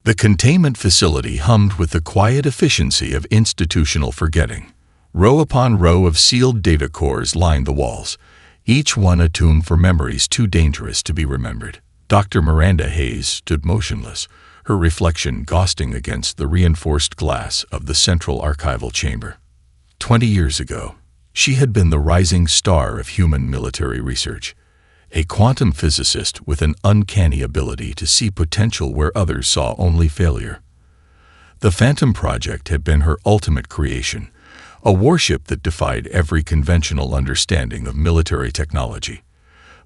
The containment facility hummed with the quiet efficiency of institutional forgetting. Row upon row of sealed data cores lined the walls, each one a tomb for memories too dangerous to be remembered. Dr. Miranda Hayes stood motionless, her reflection ghosting against the reinforced glass of the central archival chamber. 20 years ago, she had been the rising star of human military research, a quantum physicist with an uncanny ability to see potential where others saw only failure. The Phantom Project had been her ultimate creation, a warship that defied every conventional understanding of military technology.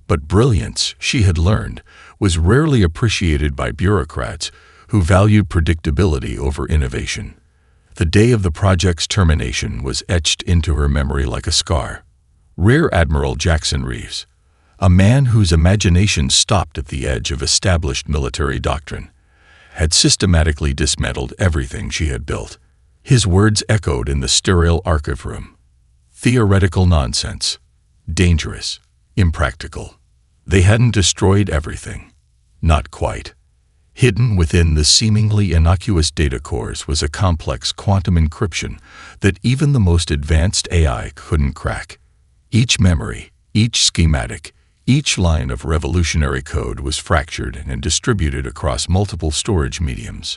But brilliance, she had learned, was rarely appreciated by bureaucrats who valued predictability over innovation. The day of the project's termination was etched into her memory like a scar. Rear Admiral Jackson Reeves, a man whose imagination stopped at the edge of established military doctrine, had systematically dismantled everything she had built. His words echoed in the sterile archive room. Theoretical nonsense. Dangerous. Impractical. They hadn't destroyed everything. Not quite. Hidden within the seemingly innocuous data cores was a complex quantum encryption that even the most advanced AI couldn't crack. Each memory, each schematic, each line of revolutionary code was fractured and distributed across multiple storage mediums.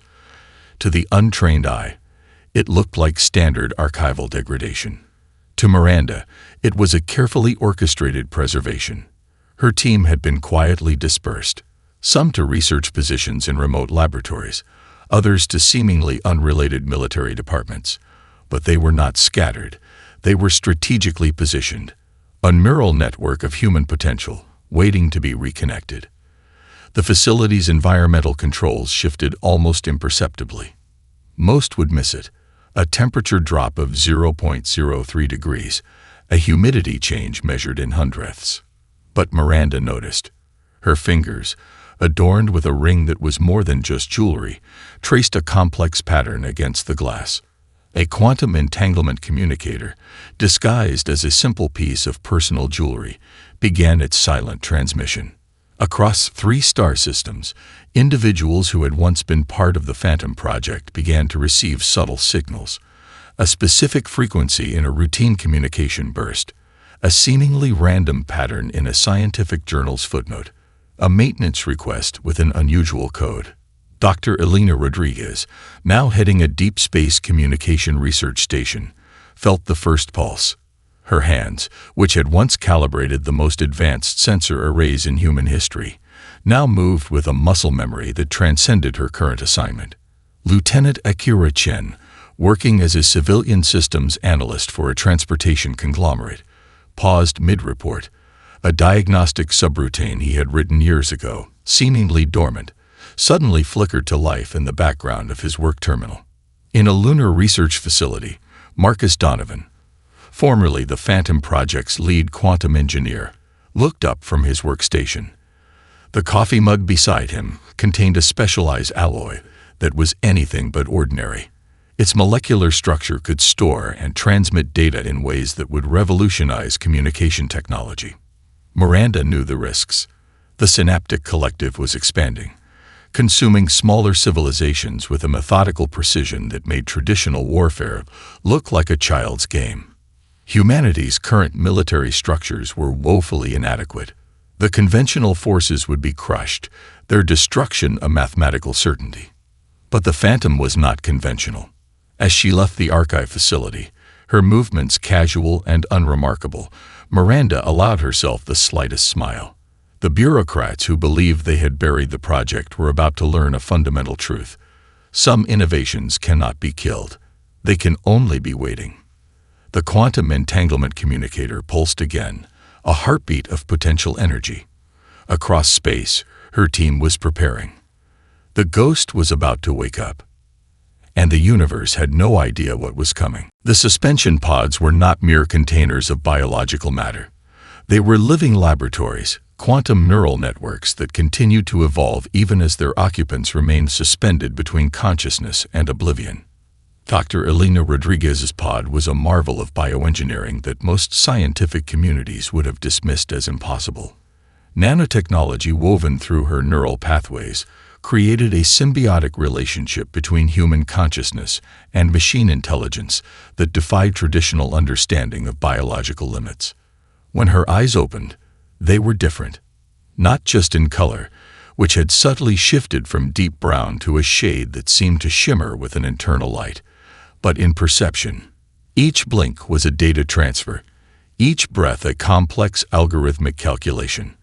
To the untrained eye, it looked like standard archival degradation. To Miranda, it was a carefully orchestrated preservation. Her team had been quietly dispersed, some to research positions in remote laboratories, others to seemingly unrelated military departments. But they were not scattered. They were strategically positioned, a neural network of human potential, waiting to be reconnected. The facility's environmental controls shifted almost imperceptibly. Most would miss it. A temperature drop of 0.03 degrees, a humidity change measured in hundredths. But Miranda noticed. Her fingers, adorned with a ring that was more than just jewelry, traced a complex pattern against the glass. A quantum entanglement communicator, disguised as a simple piece of personal jewelry, began its silent transmission. Across 3 star systems, individuals who had once been part of the Phantom Project began to receive subtle signals. A specific frequency in a routine communication burst, a seemingly random pattern in a scientific journal's footnote, a maintenance request with an unusual code. Dr. Elena Rodriguez, now heading a deep space communication research station, felt the first pulse. Her hands, which had once calibrated the most advanced sensor arrays in human history, now moved with a muscle memory that transcended her current assignment. Lieutenant Akira Chen, working as a civilian systems analyst for a transportation conglomerate, paused mid-report. A diagnostic subroutine he had written years ago, seemingly dormant, suddenly flickered to life in the background of his work terminal. In a lunar research facility, Marcus Donovan, formerly the Phantom Project's lead quantum engineer, looked up from his workstation. The coffee mug beside him contained a specialized alloy that was anything but ordinary. Its molecular structure could store and transmit data in ways that would revolutionize communication technology. Miranda knew the risks. The Synaptic Collective was expanding, consuming smaller civilizations with a methodical precision that made traditional warfare look like a child's game. Humanity's current military structures were woefully inadequate. The conventional forces would be crushed, their destruction a mathematical certainty. But the Phantom was not conventional. As she left the archive facility, her movements casual and unremarkable, Miranda allowed herself the slightest smile. The bureaucrats who believed they had buried the project were about to learn a fundamental truth. Some innovations cannot be killed. They can only be waiting. The quantum entanglement communicator pulsed again, a heartbeat of potential energy. Across space, her team was preparing. The ghost was about to wake up, and the universe had no idea what was coming. The suspension pods were not mere containers of biological matter. They were living laboratories, quantum neural networks that continued to evolve even as their occupants remained suspended between consciousness and oblivion. Dr. Elena Rodriguez's pod was a marvel of bioengineering that most scientific communities would have dismissed as impossible. Nanotechnology woven through her neural pathways, created a symbiotic relationship between human consciousness and machine intelligence that defied traditional understanding of biological limits. When her eyes opened, they were different, not just in color, which had subtly shifted from deep brown to a shade that seemed to shimmer with an internal light, but in perception. Each blink was a data transfer, each breath a complex algorithmic calculation.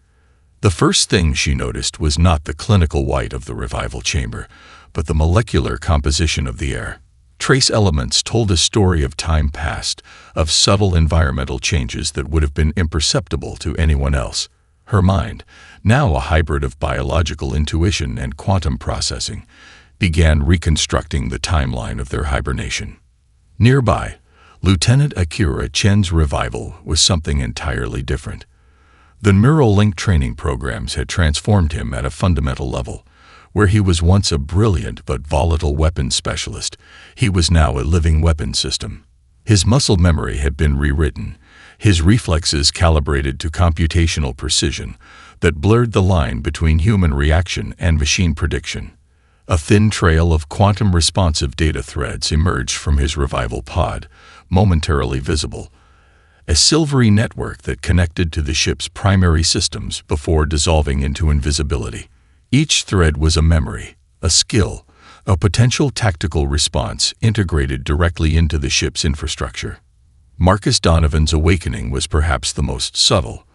The first thing she noticed was not the clinical white of the revival chamber, but the molecular composition of the air. Trace elements told a story of time past, of subtle environmental changes that would have been imperceptible to anyone else. Her mind, now a hybrid of biological intuition and quantum processing, began reconstructing the timeline of their hibernation. Nearby, Lieutenant Akira Chen's revival was something entirely different. The neural link training programs had transformed him at a fundamental level. Where he was once a brilliant but volatile weapons specialist, he was now a living weapon system. His muscle memory had been rewritten, his reflexes calibrated to computational precision that blurred the line between human reaction and machine prediction. A thin trail of quantum-responsive data threads emerged from his revival pod, momentarily visible, a silvery network that connected to the ship's primary systems before dissolving into invisibility. Each thread was a memory, a skill, a potential tactical response integrated directly into the ship's infrastructure. Marcus Donovan's awakening was perhaps the most subtle.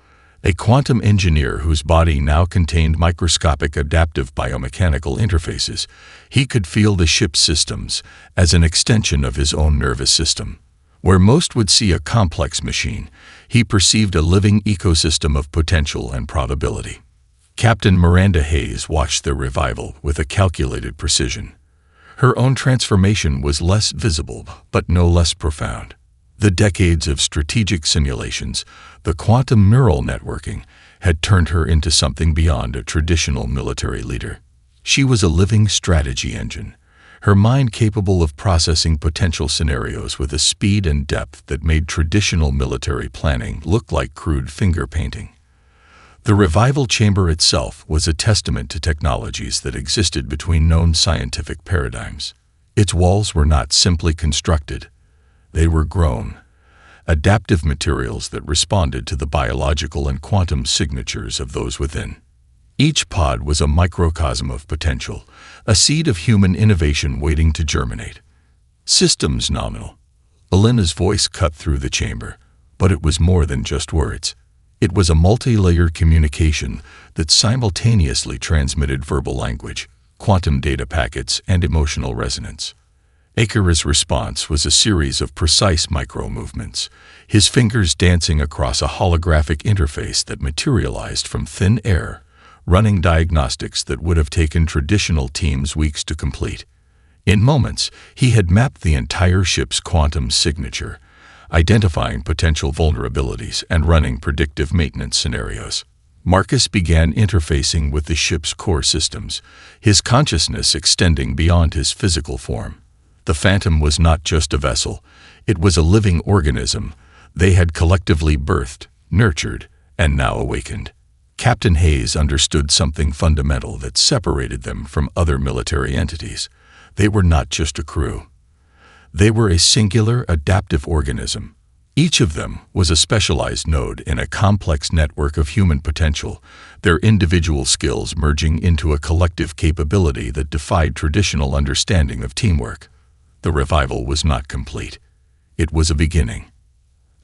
A quantum engineer whose body now contained microscopic adaptive biomechanical interfaces, he could feel the ship's systems as an extension of his own nervous system. Where most would see a complex machine, he perceived a living ecosystem of potential and probability. Captain Miranda Hayes watched their revival with a calculated precision. Her own transformation was less visible, but no less profound. The decades of strategic simulations, the quantum neural networking, had turned her into something beyond a traditional military leader. She was a living strategy engine, her mind capable of processing potential scenarios with a speed and depth that made traditional military planning look like crude finger painting. The revival chamber itself was a testament to technologies that existed between known scientific paradigms. Its walls were not simply constructed. They were grown, adaptive materials that responded to the biological and quantum signatures of those within. Each pod was a microcosm of potential, a seed of human innovation waiting to germinate. Systems nominal. Elena's voice cut through the chamber, but it was more than just words. It was a multi-layered communication that simultaneously transmitted verbal language, quantum data packets, and emotional resonance. Akira's response was a series of precise micro-movements, his fingers dancing across a holographic interface that materialized from thin air, running diagnostics that would have taken traditional teams weeks to complete. In moments, he had mapped the entire ship's quantum signature, identifying potential vulnerabilities and running predictive maintenance scenarios. Marcus began interfacing with the ship's core systems, his consciousness extending beyond his physical form. The Phantom was not just a vessel, it was a living organism they had collectively birthed, nurtured, and now awakened. Captain Hayes understood something fundamental that separated them from other military entities. They were not just a crew. They were a singular, adaptive organism. Each of them was a specialized node in a complex network of human potential, their individual skills merging into a collective capability that defied traditional understanding of teamwork. The revival was not complete. It was a beginning.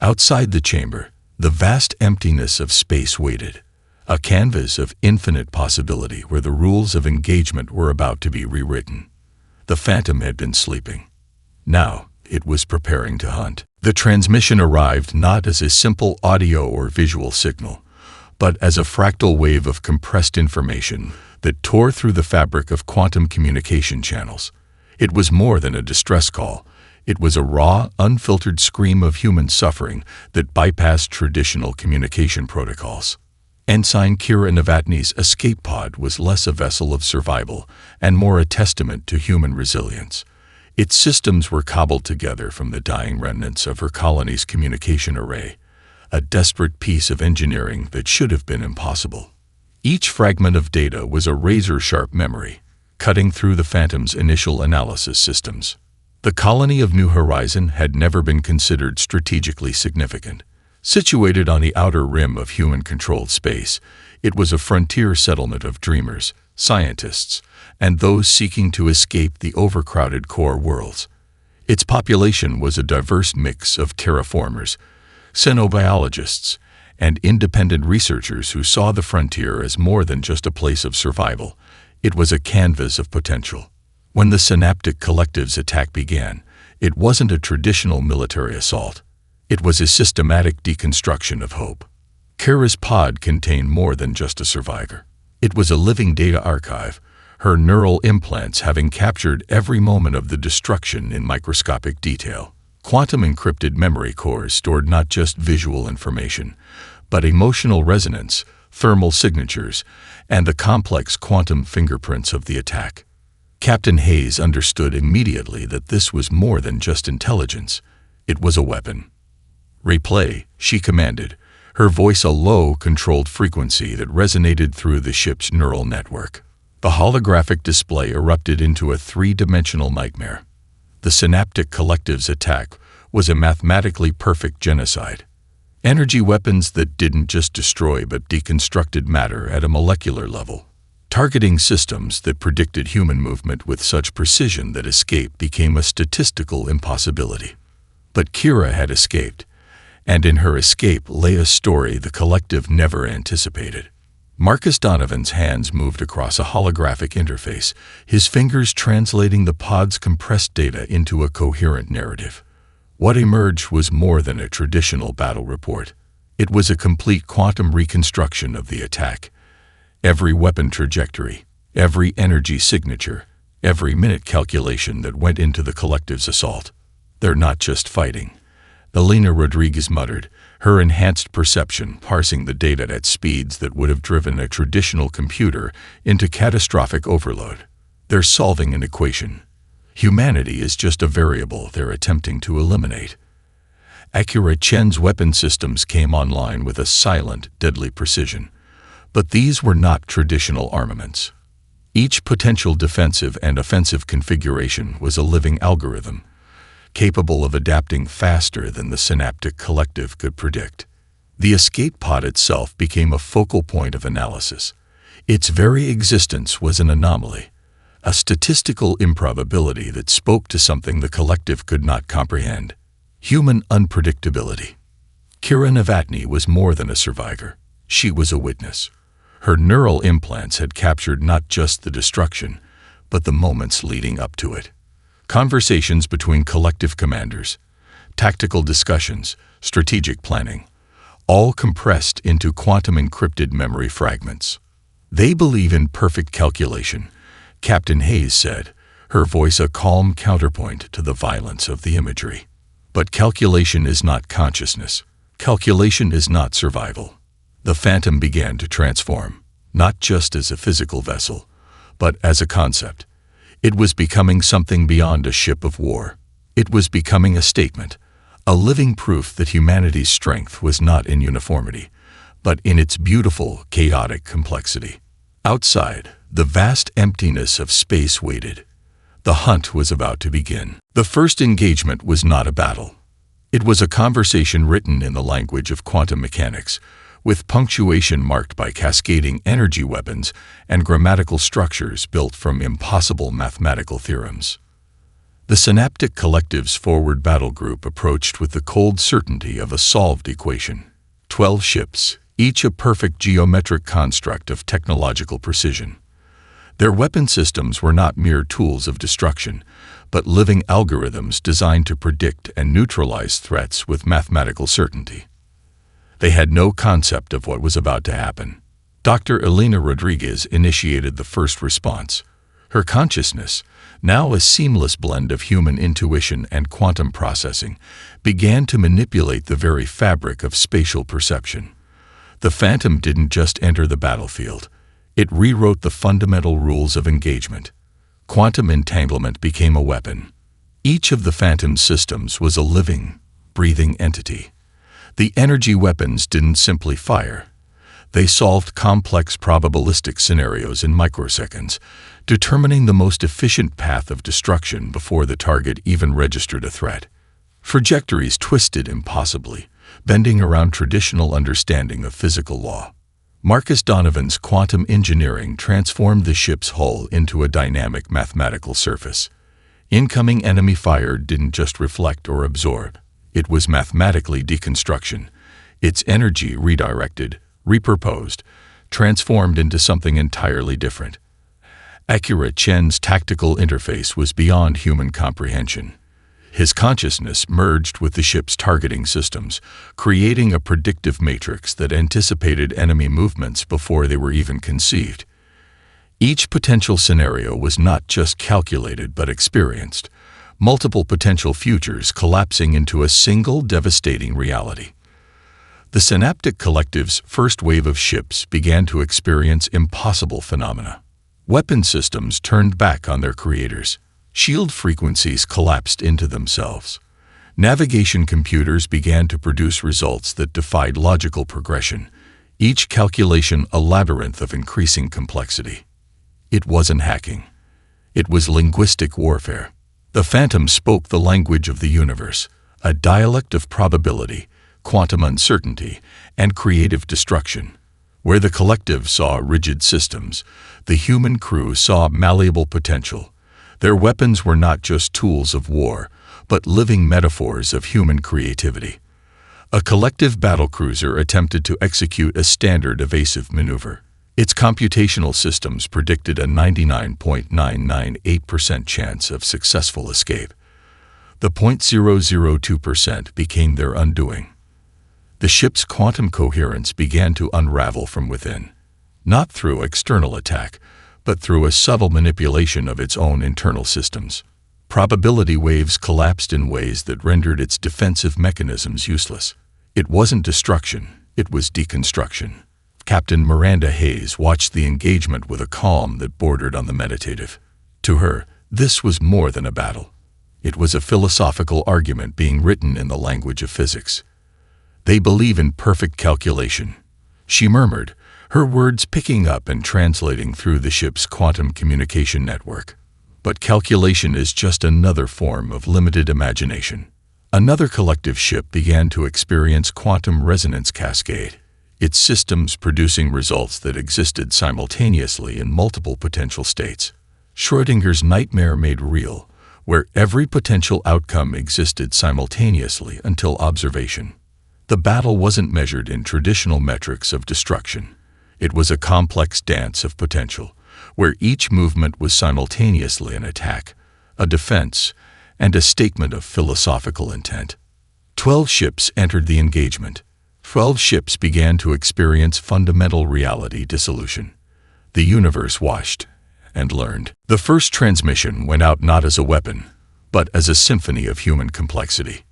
Outside the chamber, the vast emptiness of space waited, a canvas of infinite possibility where the rules of engagement were about to be rewritten. The Phantom had been sleeping. Now, it was preparing to hunt. The transmission arrived not as a simple audio or visual signal, but as a fractal wave of compressed information that tore through the fabric of quantum communication channels. It was more than a distress call. It was a raw, unfiltered scream of human suffering that bypassed traditional communication protocols. Ensign Kira Novotny's escape pod was less a vessel of survival and more a testament to human resilience. Its systems were cobbled together from the dying remnants of her colony's communication array, a desperate piece of engineering that should have been impossible. Each fragment of data was a razor-sharp memory, cutting through the Phantom's initial analysis systems. The colony of New Horizon had never been considered strategically significant. Situated on the outer rim of human-controlled space, it was a frontier settlement of dreamers, scientists, and those seeking to escape the overcrowded core worlds. Its population was a diverse mix of terraformers, xenobiologists, and independent researchers who saw the frontier as more than just a place of survival. It was a canvas of potential. When the Synaptic Collective's attack began, it wasn't a traditional military assault. It was a systematic deconstruction of hope. Kira's pod contained more than just a survivor. It was a living data archive, her neural implants having captured every moment of the destruction in microscopic detail. Quantum-encrypted memory cores stored not just visual information, but emotional resonance, thermal signatures, and the complex quantum fingerprints of the attack. Captain Hayes understood immediately that this was more than just intelligence. It was a weapon. "Replay," she commanded, her voice a low, controlled frequency that resonated through the ship's neural network. The holographic display erupted into a three-dimensional nightmare. The Synaptic Collective's attack was a mathematically perfect genocide. Energy weapons that didn't just destroy but deconstructed matter at a molecular level. Targeting systems that predicted human movement with such precision that escape became a statistical impossibility. But Kira had escaped, and in her escape lay a story the Collective never anticipated. Marcus Donovan's hands moved across a holographic interface, his fingers translating the pod's compressed data into a coherent narrative. What emerged was more than a traditional battle report. It was a complete quantum reconstruction of the attack. Every weapon trajectory, every energy signature, every minute calculation that went into the Collective's assault. "They're not just fighting," Elena Rodriguez muttered, her enhanced perception parsing the data at speeds that would have driven a traditional computer into catastrophic overload. "They're solving an equation. Humanity is just a variable they're attempting to eliminate." Akira Chen's weapon systems came online with a silent, deadly precision. But these were not traditional armaments. Each potential defensive and offensive configuration was a living algorithm, capable of adapting faster than the Synaptic Collective could predict. The escape pod itself became a focal point of analysis. Its very existence was an anomaly, a statistical improbability that spoke to something the Collective could not comprehend: human unpredictability. Kira Novotny was more than a survivor. She was a witness. Her neural implants had captured not just the destruction, but the moments leading up to it. Conversations between Collective commanders, tactical discussions, strategic planning, all compressed into quantum-encrypted memory fragments. "They believe in perfect calculation," Captain Hayes said, her voice a calm counterpoint to the violence of the imagery. "But calculation is not consciousness. Calculation is not survival." The Phantom began to transform, not just as a physical vessel, but as a concept. It was becoming something beyond a ship of war. It was becoming a statement, a living proof that humanity's strength was not in uniformity, but in its beautiful, chaotic complexity. Outside, the vast emptiness of space waited. The hunt was about to begin. The first engagement was not a battle. It was a conversation written in the language of quantum mechanics, with punctuation marked by cascading energy weapons and grammatical structures built from impossible mathematical theorems. The Synaptic Collective's forward battle group approached with the cold certainty of a solved equation. 12 ships, each a perfect geometric construct of technological precision. Their weapon systems were not mere tools of destruction, but living algorithms designed to predict and neutralize threats with mathematical certainty. They had no concept of what was about to happen. Dr. Elena Rodriguez initiated the first response. Her consciousness, now a seamless blend of human intuition and quantum processing, began to manipulate the very fabric of spatial perception. The Phantom didn't just enter the battlefield. It rewrote the fundamental rules of engagement. Quantum entanglement became a weapon. Each of the Phantom's systems was a living, breathing entity. The energy weapons didn't simply fire. They solved complex probabilistic scenarios in microseconds, determining the most efficient path of destruction before the target even registered a threat. Trajectories twisted impossibly, bending around traditional understanding of physical law. Marcus Donovan's quantum engineering transformed the ship's hull into a dynamic mathematical surface. Incoming enemy fire didn't just reflect or absorb. It was mathematically deconstruction. Its energy redirected, repurposed, transformed into something entirely different. Akira Chen's tactical interface was beyond human comprehension. His consciousness merged with the ship's targeting systems, creating a predictive matrix that anticipated enemy movements before they were even conceived. Each potential scenario was not just calculated but experienced, multiple potential futures collapsing into a single devastating reality. The Synaptic Collective's first wave of ships began to experience impossible phenomena. Weapon systems turned back on their creators. Shield frequencies collapsed into themselves. Navigation computers began to produce results that defied logical progression, each calculation a labyrinth of increasing complexity. It wasn't hacking. It was linguistic warfare. The Phantom spoke the language of the universe, a dialect of probability, quantum uncertainty, and creative destruction. Where the collective saw rigid systems, the human crew saw malleable potential. Their weapons were not just tools of war, but living metaphors of human creativity. A collective battlecruiser attempted to execute a standard evasive maneuver. Its computational systems predicted a 99.998% chance of successful escape. The 0.002% became their undoing. The ship's quantum coherence began to unravel from within, not through external attack, but through a subtle manipulation of its own internal systems. Probability waves collapsed in ways that rendered its defensive mechanisms useless. It wasn't destruction, it was deconstruction. Captain Miranda Hayes watched the engagement with a calm that bordered on the meditative. To her, this was more than a battle. It was a philosophical argument being written in the language of physics. "They believe in perfect calculation," she murmured, her words picking up and translating through the ship's quantum communication network. But calculation is just another form of limited imagination. Another collective ship began to experience quantum resonance cascade, its systems producing results that existed simultaneously in multiple potential states. Schrödinger's nightmare made real, where every potential outcome existed simultaneously until observation. The battle wasn't measured in traditional metrics of destruction. It was a complex dance of potential, where each movement was simultaneously an attack, a defense, and a statement of philosophical intent. 12 ships entered the engagement. 12 ships began to experience fundamental reality dissolution. The universe watched and learned. The first transmission went out not as a weapon, but as a symphony of human complexity.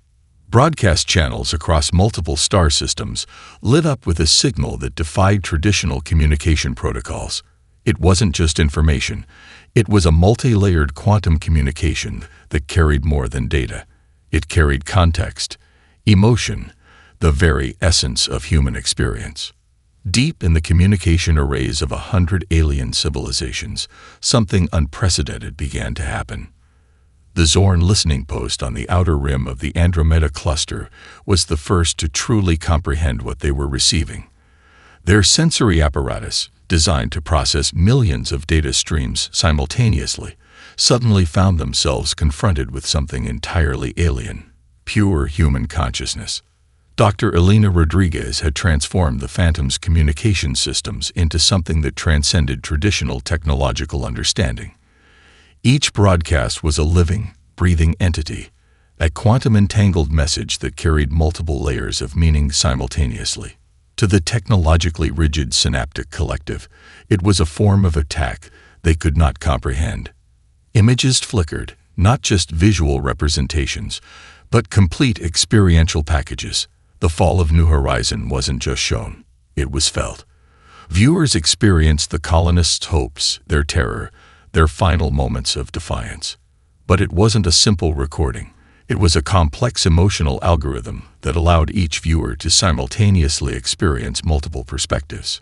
Broadcast channels across multiple star systems lit up with a signal that defied traditional communication protocols. It wasn't just information. It was a multi-layered quantum communication that carried more than data. It carried context, emotion, the very essence of human experience. Deep in the communication arrays of 100 alien civilizations, something unprecedented began to happen. The Zorn listening post on the outer rim of the Andromeda cluster was the first to truly comprehend what they were receiving. Their sensory apparatus, designed to process millions of data streams simultaneously, suddenly found themselves confronted with something entirely alien, pure human consciousness. Dr. Elena Rodriguez had transformed the Phantom's communication systems into something that transcended traditional technological understanding. Each broadcast was a living, breathing entity, a quantum-entangled message that carried multiple layers of meaning simultaneously. To the technologically rigid Synaptic Collective, it was a form of attack they could not comprehend. Images flickered, not just visual representations, but complete experiential packages. The fall of New Horizon wasn't just shown, it was felt. Viewers experienced the colonists' hopes, their terror, their final moments of defiance. But it wasn't a simple recording. It was a complex emotional algorithm that allowed each viewer to simultaneously experience multiple perspectives.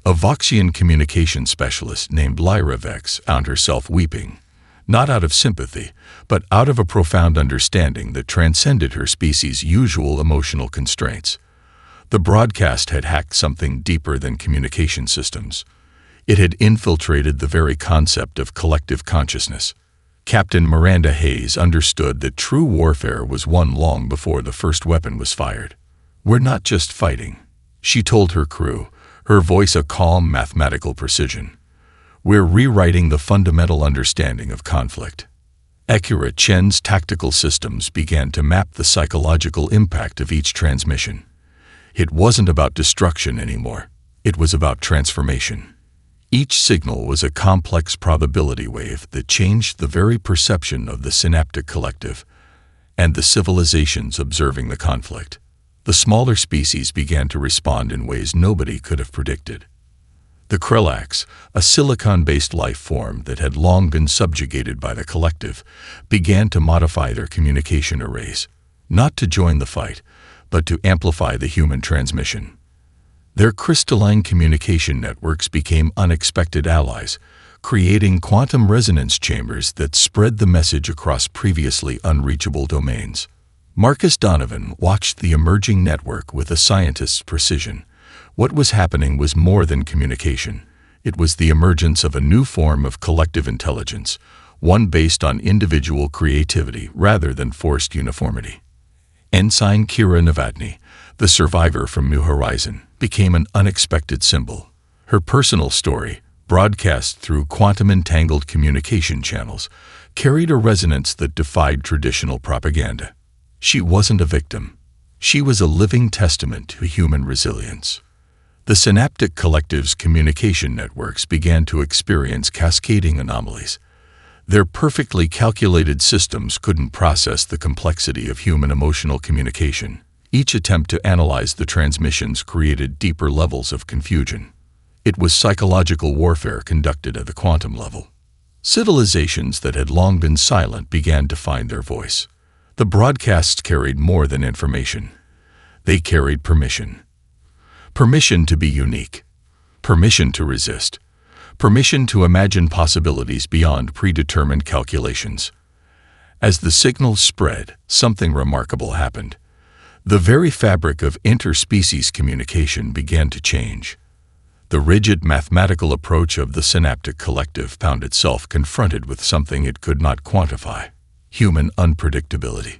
A Voxian communication specialist named Lyra Vex found herself weeping, not out of sympathy, but out of a profound understanding that transcended her species' usual emotional constraints. The broadcast had hacked something deeper than communication systems. It had infiltrated the very concept of collective consciousness. Captain Miranda Hayes understood that true warfare was won long before the first weapon was fired. "We're not just fighting," she told her crew, her voice a calm mathematical precision. "We're rewriting the fundamental understanding of conflict." Accurate Chen's tactical systems began to map the psychological impact of each transmission. It wasn't about destruction anymore. It was about transformation. Each signal was a complex probability wave that changed the very perception of the synaptic collective and the civilizations observing the conflict. The smaller species began to respond in ways nobody could have predicted. The Krelax, a silicon-based life form that had long been subjugated by the collective, began to modify their communication arrays, not to join the fight, but to amplify the human transmission. Their crystalline communication networks became unexpected allies, creating quantum resonance chambers that spread the message across previously unreachable domains. Marcus Donovan watched the emerging network with a scientist's precision. What was happening was more than communication. It was the emergence of a new form of collective intelligence, one based on individual creativity rather than forced uniformity. Ensign Kira Novotny, the survivor from New Horizon, became an unexpected symbol. Her personal story, broadcast through quantum-entangled communication channels, carried a resonance that defied traditional propaganda. She wasn't a victim. She was a living testament to human resilience. The synaptic collective's communication networks began to experience cascading anomalies. Their perfectly calculated systems couldn't process the complexity of human emotional communication. Each attempt to analyze the transmissions created deeper levels of confusion. It was psychological warfare conducted at the quantum level. Civilizations that had long been silent began to find their voice. The broadcasts carried more than information. They carried permission. Permission to be unique. Permission to resist. Permission to imagine possibilities beyond predetermined calculations. As the signals spread, something remarkable happened. The very fabric of interspecies communication began to change. The rigid mathematical approach of the synaptic collective found itself confronted with something it could not quantify: human unpredictability.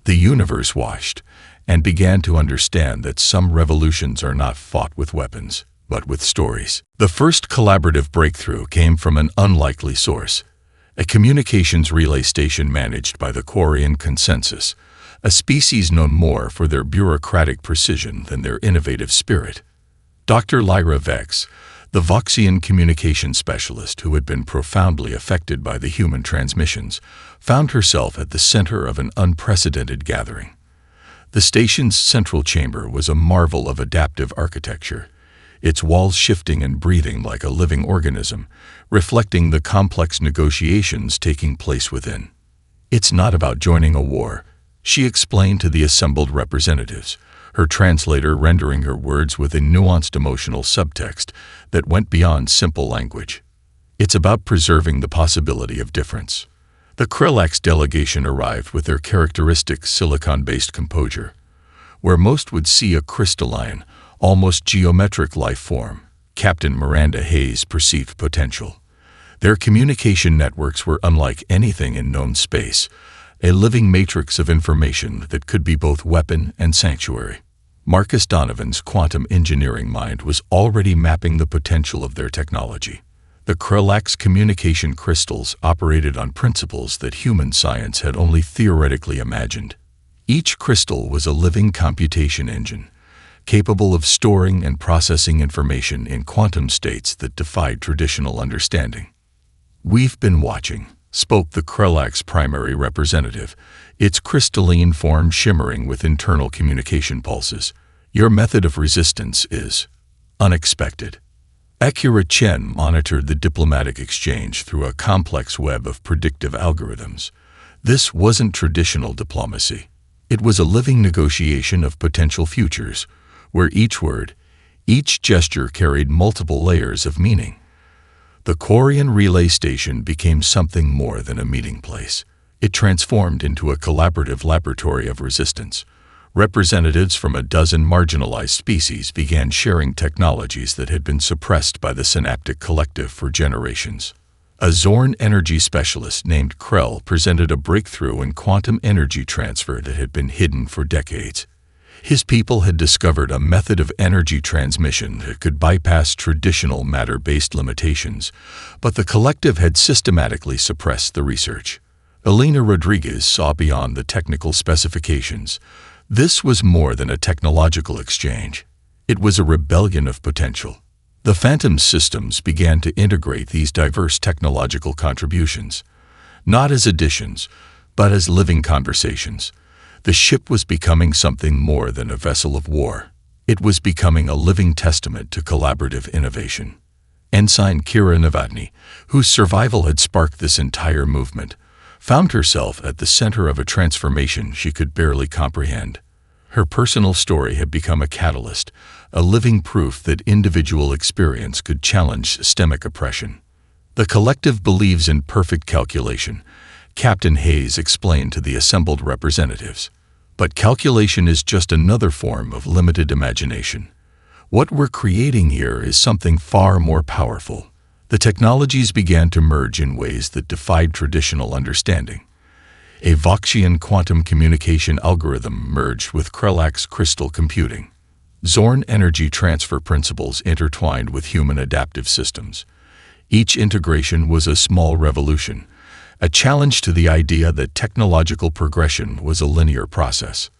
The universe watched and began to understand that some revolutions are not fought with weapons, but with stories. The first collaborative breakthrough came from an unlikely source: a communications relay station managed by the Quarian Consensus, a species known more for their bureaucratic precision than their innovative spirit. Dr. Lyra Vex, the Voxian communication specialist who had been profoundly affected by the human transmissions, found herself at the center of an unprecedented gathering. The station's central chamber was a marvel of adaptive architecture, its walls shifting and breathing like a living organism, reflecting the complex negotiations taking place within. "It's not about joining a war," she explained to the assembled representatives, her translator rendering her words with a nuanced emotional subtext that went beyond simple language. "It's about preserving the possibility of difference." The Krelax delegation arrived with their characteristic silicon-based composure. Where most would see a crystalline, almost geometric life form, Captain Miranda Hayes perceived potential. Their communication networks were unlike anything in known space, a living matrix of information that could be both weapon and sanctuary. Marcus Donovan's quantum engineering mind was already mapping the potential of their technology. The Krelax communication crystals operated on principles that human science had only theoretically imagined. Each crystal was a living computation engine, capable of storing and processing information in quantum states that defied traditional understanding. "We've been watching," spoke the Krelax primary representative, its crystalline form shimmering with internal communication pulses. "Your method of resistance is unexpected." Accurate Chen monitored the diplomatic exchange through a complex web of predictive algorithms. This wasn't traditional diplomacy. It was a living negotiation of potential futures, where each word, Each gesture carried multiple layers of meaning. The Quarian relay station became something more than a meeting place. It transformed into a collaborative laboratory of resistance. Representatives from a dozen marginalized species began sharing technologies that had been suppressed by the Synaptic Collective for generations. A Zorn energy specialist named Krell presented a breakthrough in quantum energy transfer that had been hidden for decades. His people had discovered a method of energy transmission that could bypass traditional matter-based limitations, but the collective had systematically suppressed the research. Elena Rodriguez saw beyond the technical specifications. This was more than a technological exchange. It was a rebellion of potential. The Phantom systems began to integrate these diverse technological contributions, not as additions, but as living conversations. The ship was becoming something more than a vessel of war. It was becoming a living testament to collaborative innovation. Ensign Kira Novotny, whose survival had sparked this entire movement, found herself at the center of a transformation she could barely comprehend. Her personal story had become a catalyst, a living proof that individual experience could challenge systemic oppression. The collective believes in perfect calculation, Captain Hayes explained to the assembled representatives. But calculation is just another form of limited imagination. What we're creating here is something far more powerful. The technologies began to merge in ways that defied traditional understanding. A Voxian quantum communication algorithm merged with Krellak's crystal computing. Zorn energy transfer principles intertwined with human adaptive systems. Each integration was a small revolution, a challenge to the idea that technological progression was a linear process.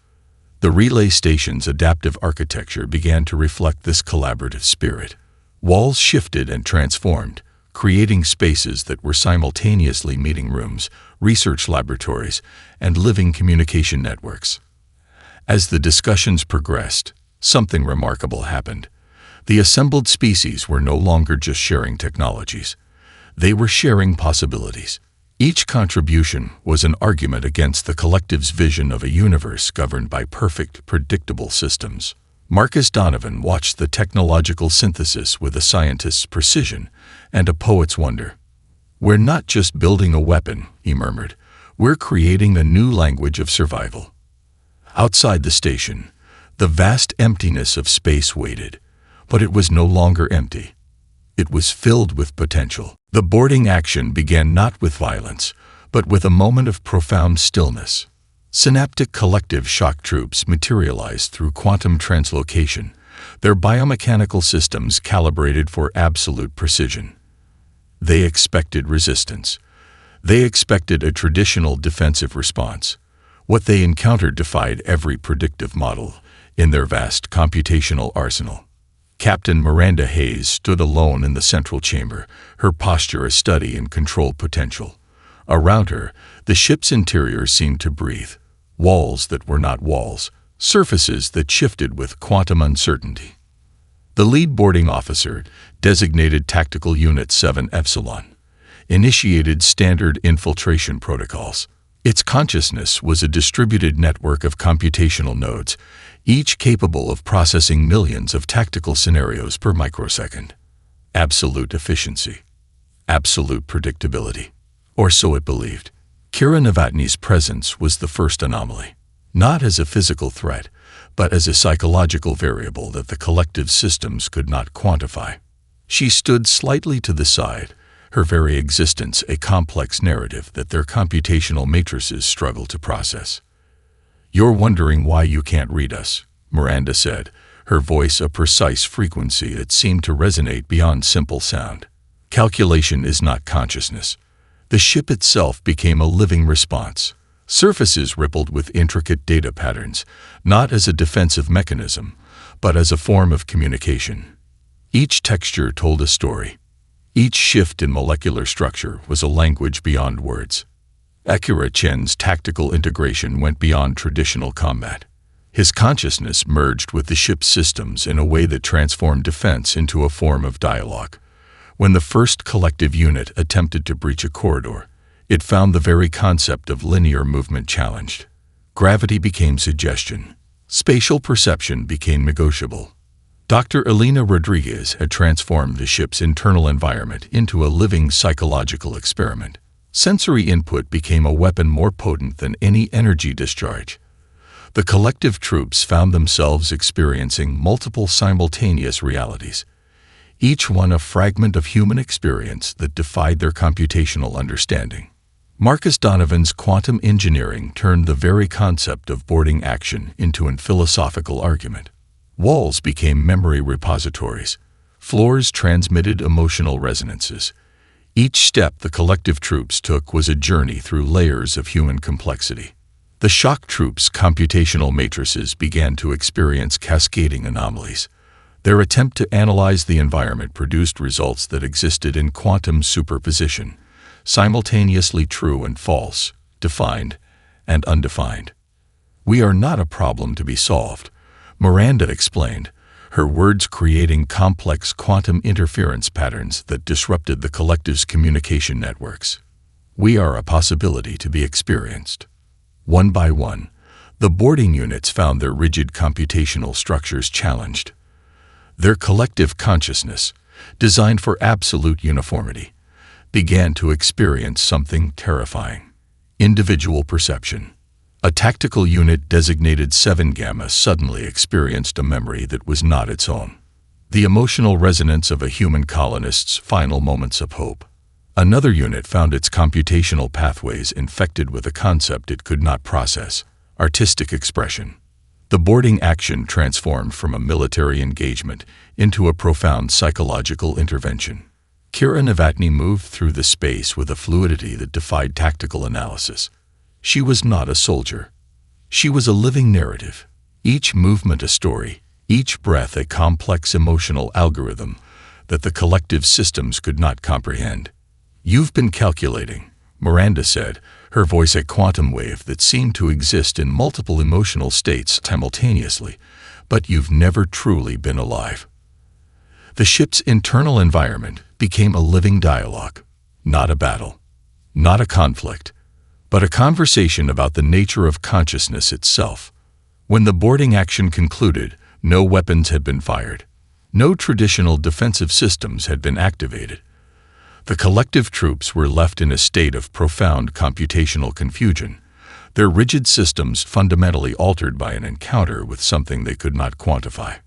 The relay station's adaptive architecture began to reflect this collaborative spirit. Walls shifted and transformed, creating spaces that were simultaneously meeting rooms, research laboratories, and living communication networks. As the discussions progressed, something remarkable happened. The assembled species were no longer just sharing technologies. They were sharing possibilities. Each contribution was an argument against the collective's vision of a universe governed by perfect, predictable systems. Marcus Donovan watched the technological synthesis with a scientist's precision and a poet's wonder. "We're not just building a weapon," he murmured. "We're creating a new language of survival." Outside the station, the vast emptiness of space waited, but it was no longer empty. It was filled with potential. The boarding action began not with violence, but with a moment of profound stillness. Synaptic Collective shock troops materialized through quantum translocation, their biomechanical systems calibrated for absolute precision. They expected resistance. They expected a traditional defensive response. What they encountered defied every predictive model in their vast computational arsenal. Captain Miranda Hayes stood alone in the central chamber, her posture a study in control potential. Around her, the ship's interior seemed to breathe. Walls that were not walls, surfaces that shifted with quantum uncertainty. The lead boarding officer, designated Tactical Unit 7 Epsilon, initiated standard infiltration protocols. Its consciousness was a distributed network of computational nodes, each capable of processing millions of tactical scenarios per microsecond. Absolute efficiency. Absolute predictability. Or so it believed. Kira Novotny's presence was the first anomaly, not as a physical threat, but as a psychological variable that the collective systems could not quantify. She stood slightly to the side, her very existence a complex narrative that their computational matrices struggled to process. "You're wondering why you can't read us," Miranda said, her voice a precise frequency that seemed to resonate beyond simple sound. "Calculation is not consciousness." The ship itself became a living response. Surfaces rippled with intricate data patterns, not as a defensive mechanism, but as a form of communication. Each texture told a story. Each shift in molecular structure was a language beyond words. Akira Chen's tactical integration went beyond traditional combat. His consciousness merged with the ship's systems in a way that transformed defense into a form of dialogue. When the first collective unit attempted to breach a corridor, it found the very concept of linear movement challenged. Gravity became suggestion. Spatial perception became negotiable. Dr. Elena Rodriguez had transformed the ship's internal environment into a living psychological experiment. Sensory input became a weapon more potent than any energy discharge. The collective troops found themselves experiencing multiple simultaneous realities, each one a fragment of human experience that defied their computational understanding. Marcus Donovan's quantum engineering turned the very concept of boarding action into a philosophical argument. Walls became memory repositories. Floors transmitted emotional resonances. Each step the collective troops took was a journey through layers of human complexity. The shock troops' computational matrices began to experience cascading anomalies. Their attempt to analyze the environment produced results that existed in quantum superposition, simultaneously true and false, defined and undefined. "We are not a problem to be solved," Miranda explained, her words creating complex quantum interference patterns that disrupted the collective's communication networks. "We are a possibility to be experienced." One by one, the boarding units found their rigid computational structures challenged. Their collective consciousness, designed for absolute uniformity, began to experience something terrifying: individual perception. A tactical unit designated 7 Gamma suddenly experienced a memory that was not its own. The emotional resonance of a human colonist's final moments of hope. Another unit found its computational pathways infected with a concept it could not process: artistic expression. The boarding action transformed from a military engagement into a profound psychological intervention. Kira Novotny moved through the space with a fluidity that defied tactical analysis. She was not a soldier. She was a living narrative. Each movement a story, each breath a complex emotional algorithm that the collective systems could not comprehend. "You've been calculating," Miranda said, her voice a quantum wave that seemed to exist in multiple emotional states simultaneously, "but you've never truly been alive." The ship's internal environment became a living dialogue, not a battle, not a conflict, but a conversation about the nature of consciousness itself. When the boarding action concluded, no weapons had been fired. No traditional defensive systems had been activated. The collective troops were left in a state of profound computational confusion, their rigid systems fundamentally altered by an encounter with something they could not quantify.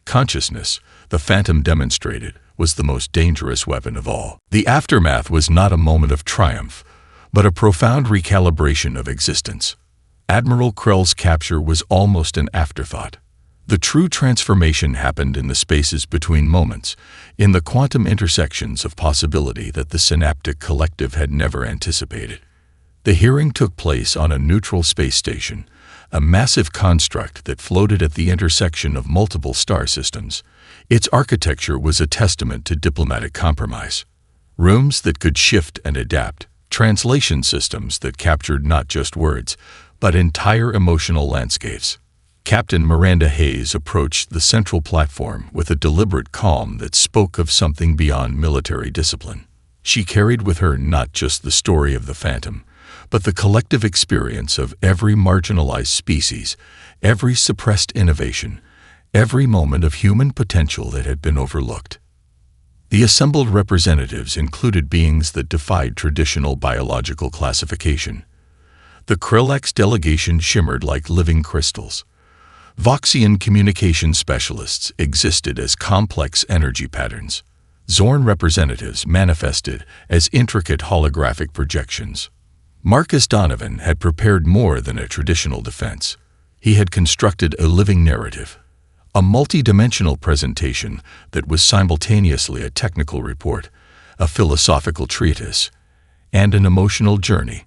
Consciousness, the Phantom demonstrated, was the most dangerous weapon of all. The aftermath was not a moment of triumph, but a profound recalibration of existence. Admiral Krell's capture was almost an afterthought. The true transformation happened in the spaces between moments, in the quantum intersections of possibility that the synaptic collective had never anticipated. The hearing took place on a neutral space station, a massive construct that floated at the intersection of multiple star systems. Its architecture was a testament to diplomatic compromise. Rooms that could shift and adapt, translation systems that captured not just words, but entire emotional landscapes. Captain Miranda Hayes approached the central platform with a deliberate calm that spoke of something beyond military discipline. She carried with her not just the story of the Phantom, but the collective experience of every marginalized species, every suppressed innovation, every moment of human potential that had been overlooked. The assembled representatives included beings that defied traditional biological classification. The Krell delegation shimmered like living crystals. Voxian communication specialists existed as complex energy patterns. Zorn representatives manifested as intricate holographic projections. Marcus Donovan had prepared more than a traditional defense. He had constructed a living narrative, a multi-dimensional presentation that was simultaneously a technical report, a philosophical treatise, and an emotional journey.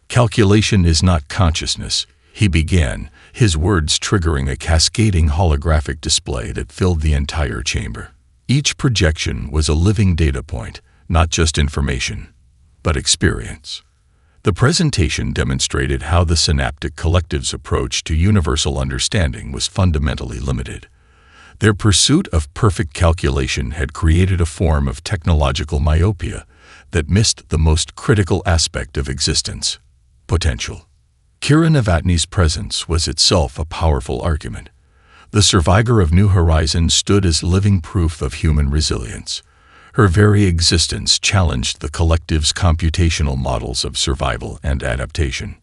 "Calculation is not consciousness," he began, his words triggering a cascading holographic display that filled the entire chamber. Each projection was a living data point, not just information, but experience. The presentation demonstrated how the synaptic collective's approach to universal understanding was fundamentally limited. Their pursuit of perfect calculation had created a form of technological myopia that missed the most critical aspect of existence: potential. Kira Novotny's presence was itself a powerful argument. The survivor of New Horizons stood as living proof of human resilience. Her very existence challenged the collective's computational models of survival and adaptation.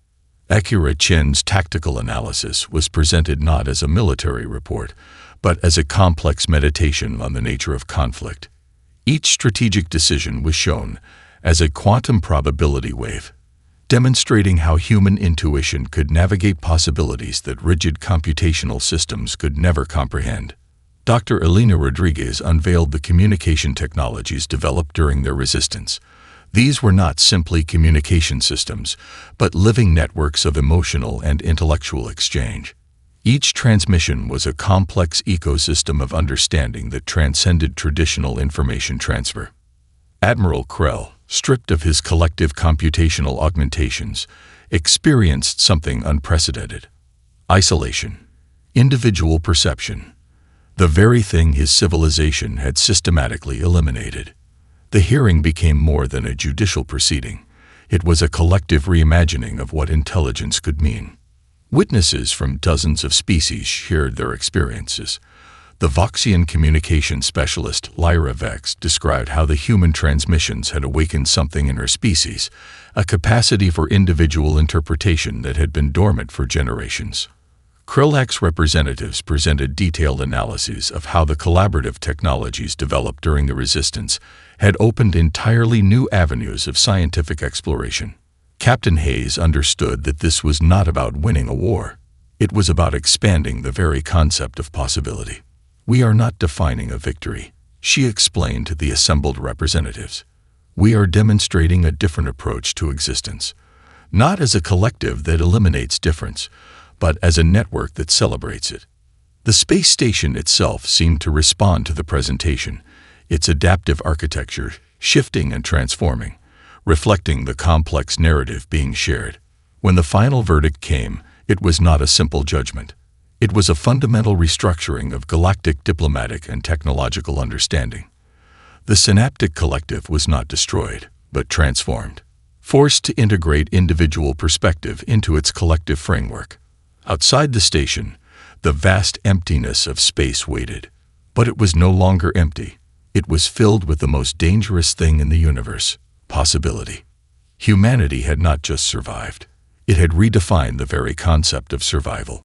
Akira Chen's tactical analysis was presented not as a military report, but as a complex meditation on the nature of conflict. Each strategic decision was shown as a quantum probability wave, demonstrating how human intuition could navigate possibilities that rigid computational systems could never comprehend. Dr. Elena Rodriguez unveiled the communication technologies developed during their resistance. These were not simply communication systems, but living networks of emotional and intellectual exchange. Each transmission was a complex ecosystem of understanding that transcended traditional information transfer. Admiral Krell, stripped of his collective computational augmentations, experienced something unprecedented: isolation, individual perception, the very thing his civilization had systematically eliminated. The hearing became more than a judicial proceeding. It was a collective reimagining of what intelligence could mean. Witnesses from dozens of species shared their experiences. The Voxian communication specialist Lyra Vex described how the human transmissions had awakened something in her species, a capacity for individual interpretation that had been dormant for generations. Krillak's representatives presented detailed analyses of how the collaborative technologies developed during the resistance had opened entirely new avenues of scientific exploration. Captain Hayes understood that this was not about winning a war. It was about expanding the very concept of possibility. "We are not defining a victory," she explained to the assembled representatives. "We are demonstrating a different approach to existence, not as a collective that eliminates difference, but as a network that celebrates it." The space station itself seemed to respond to the presentation, its adaptive architecture shifting and transforming, reflecting the complex narrative being shared. When the final verdict came, it was not a simple judgment. It was a fundamental restructuring of galactic diplomatic and technological understanding. The synaptic collective was not destroyed, but transformed, forced to integrate individual perspective into its collective framework. Outside the station, the vast emptiness of space waited. But it was no longer empty. It was filled with the most dangerous thing in the universe: possibility. Humanity had not just survived. It had redefined the very concept of survival.